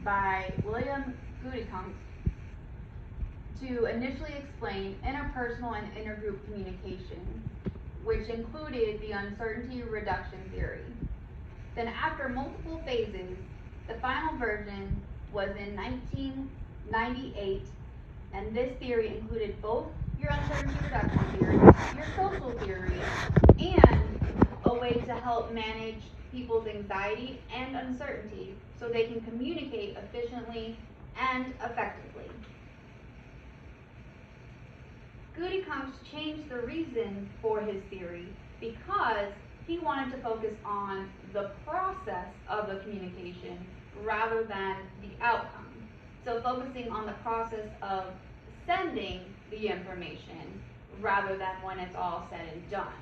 by William Goodicombe to initially explain interpersonal and intergroup communication, which included the uncertainty reduction theory. Then after multiple phases, the final version was in 1998, and this theory included both your uncertainty reduction theory, your social theory, and a way to help manage people's anxiety and uncertainty so they can communicate efficiently and effectively. Goodicombe changed the reason for his theory because he wanted to focus on the process of the communication rather than the outcome. So focusing on the process of sending the information rather than when it's all said and done.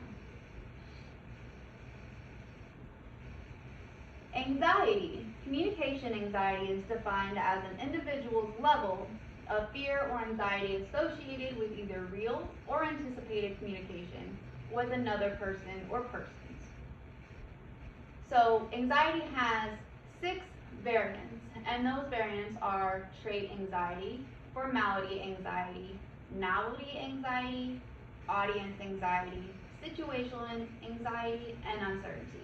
Anxiety. Communication anxiety is defined as an individual's level of fear or anxiety associated with either real or anticipated communication with another person or persons. So anxiety has 6 variants, and those variants are trait anxiety, formality anxiety, novelty anxiety, audience anxiety, situational anxiety, and uncertainty.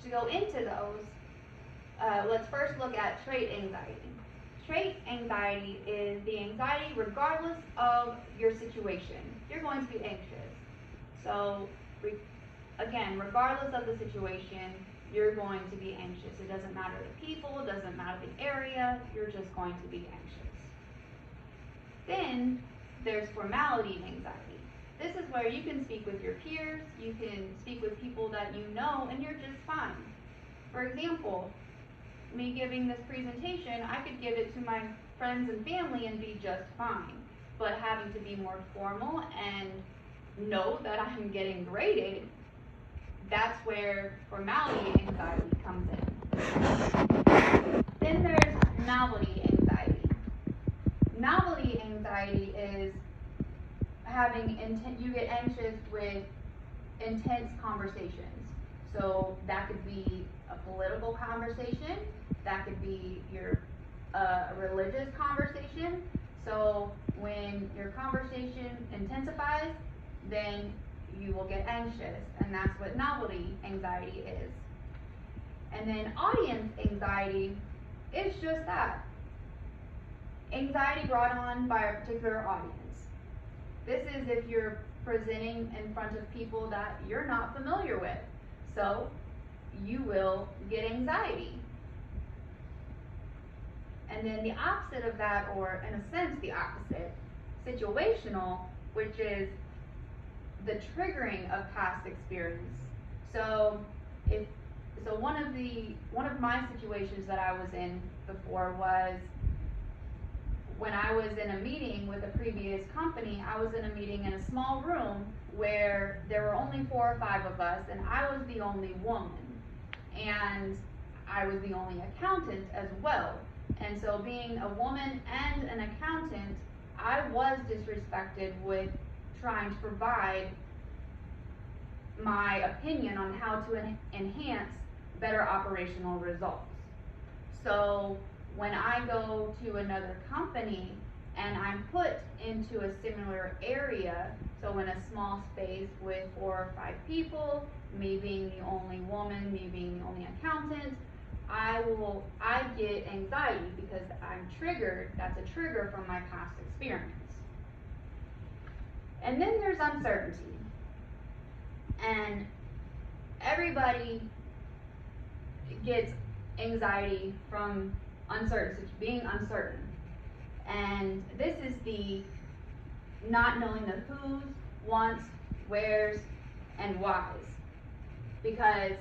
To go into those, let's first look at trait anxiety. Trait anxiety is the anxiety regardless of your situation. You're going to be anxious. So again, regardless of the situation, you're going to be anxious. It doesn't matter the people, it doesn't matter the area, you're just going to be anxious. Then there's formality anxiety. This is where you can speak with your peers, you can speak with people that you know, and you're just fine. For example, me giving this presentation, I could give it to my friends and family and be just fine. But having to be more formal and know that I'm getting graded, that's where formality anxiety comes in. Then there's novelty anxiety. Novelty anxiety is you get anxious with intense conversations. So that could be a political conversation, that could be your religious conversation. So when your conversation intensifies, then you will get anxious, and that's what novelty anxiety is. And then audience anxiety is just that. Anxiety brought on by a particular audience. This is if you're presenting in front of people that you're not familiar with. So you will get anxiety. And then the opposite of that, or in a sense the opposite, situational, which is the triggering of past experience. So one of my situations that I was in before was when I was in a meeting with a previous company. I was in a meeting in a small room where there were only 4 or 5 of us, and I was the only woman, and I was the only accountant as well. And so being a woman and an accountant, I was disrespected with trying to provide my opinion on how to enhance better operational results. So when I go to another company and I'm put into a similar area, so in a small space with 4 or 5 people, me being the only woman, me being the only accountant, I get anxiety because I'm triggered. That's a trigger from my past experience. And then there's uncertainty. And everybody gets anxiety from being uncertain. And this is the not knowing the who's, wants, where's, and why's. Because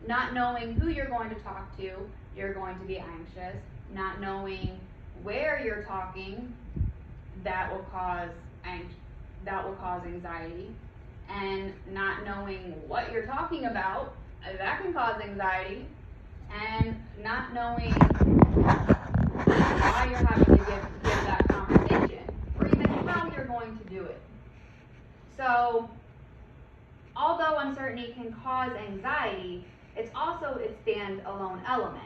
not knowing who you're going to talk to, you're going to be anxious. Not knowing where you're talking, that will cause anxiety. And not knowing what you're talking about, that can cause anxiety. And not knowing why you're having to give that conversation, or even how you're going to do it. So, although uncertainty can cause anxiety, it's also its standalone element.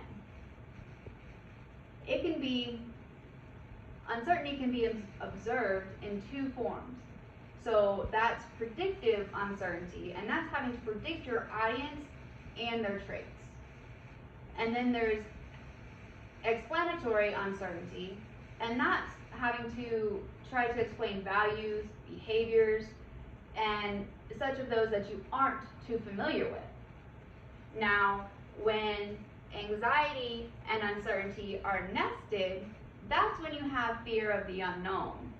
Uncertainty can be observed in two forms. So that's predictive uncertainty, and that's having to predict your audience and their traits. And then there's explanatory uncertainty, and that's having to try to explain values, behaviors, and such of those that you aren't too familiar with. Now, when anxiety and uncertainty are nested, that's when you have fear of the unknown.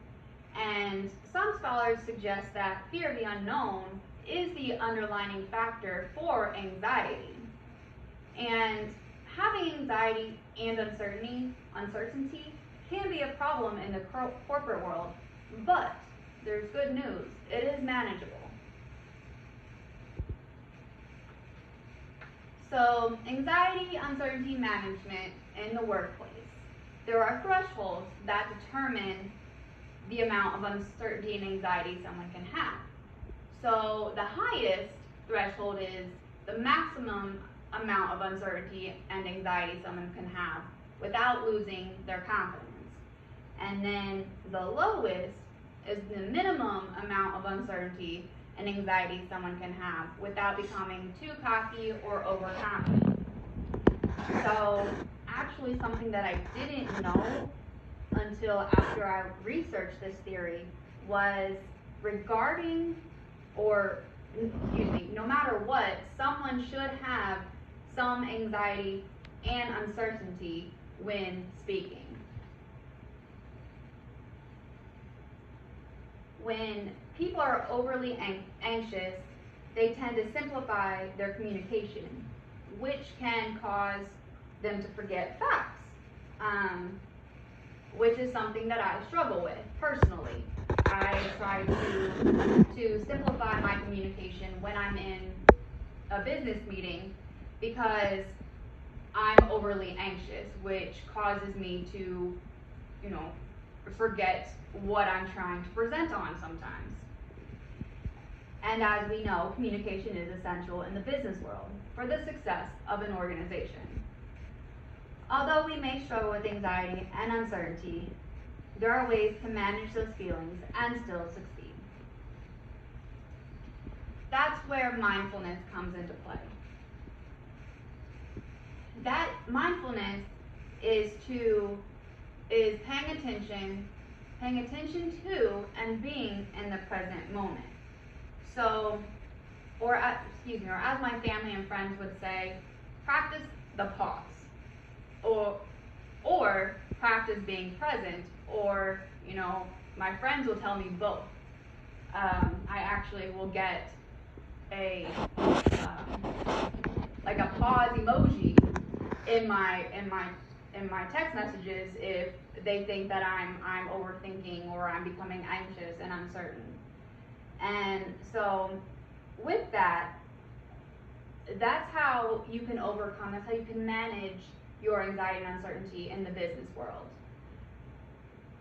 And some scholars suggest that fear of the unknown is the underlying factor for anxiety. And having anxiety and uncertainty can be a problem in the corporate world, but there's good news. It is manageable. So, anxiety, uncertainty management in the workplace. There are thresholds that determine the amount of uncertainty and anxiety someone can have. So, the highest threshold is the maximum amount of uncertainty and anxiety someone can have without losing their confidence. And then the lowest is the minimum amount of uncertainty and anxiety someone can have without becoming too cocky or overconfident. So actually something that I didn't know until after I researched this theory was no matter what, someone should have some anxiety and uncertainty when speaking. When people are overly anxious, they tend to simplify their communication, which can cause them to forget facts, which is something that I struggle with personally. I try to simplify my communication when I'm in a business meeting because I'm overly anxious, which causes me to, forget what I'm trying to present on sometimes. And as we know, communication is essential in the business world for the success of an organization. Although we may struggle with anxiety and uncertainty, there are ways to manage those feelings and still succeed. That's where mindfulness comes into play. That mindfulness is paying attention to and being in the present moment. So, or as my family and friends would say, practice the pause, or practice being present, or my friends will tell me both. I actually will get a pause emoji in my text messages if they think that I'm overthinking or I'm becoming anxious and uncertain. And so with that, that's how you can overcome, that's how you can manage your anxiety and uncertainty in the business world,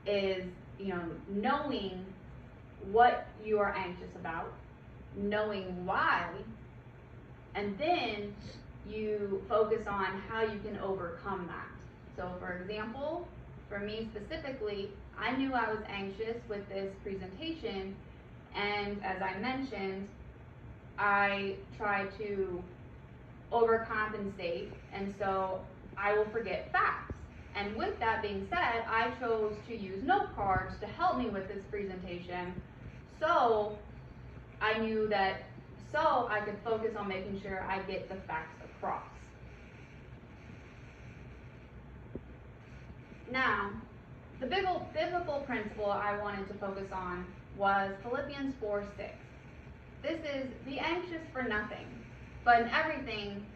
is knowing what you are anxious about, knowing why, and then you focus on how you can overcome that. So for example, for me specifically, I knew I was anxious with this presentation, and as I mentioned, I try to overcompensate, and so I will forget facts. And with that being said, I chose to use note cards to help me with this presentation, so I knew that I could focus on making sure I get the facts across. Now, the biblical principle I wanted to focus on was Philippians 4:6. This is, be anxious for nothing, but in everything,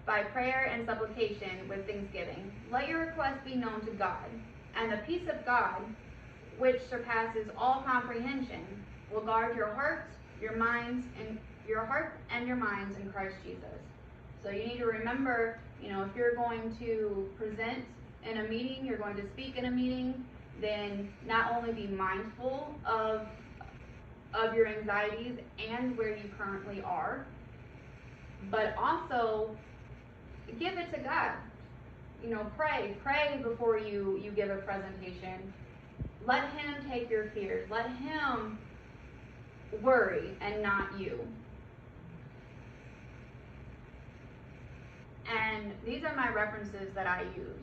by prayer and supplication with thanksgiving, let your requests be known to God, and the peace of God, which surpasses all comprehension, will guard your hearts and your minds in Christ Jesus. So you need to remember, if you're going to present in a meeting, you're going to speak in a meeting, then not only be mindful of your anxieties and where you currently are, but also give it to God. You know, pray before you give a presentation. Let Him take your fears. Let Him worry and not you. And these are my references that I use.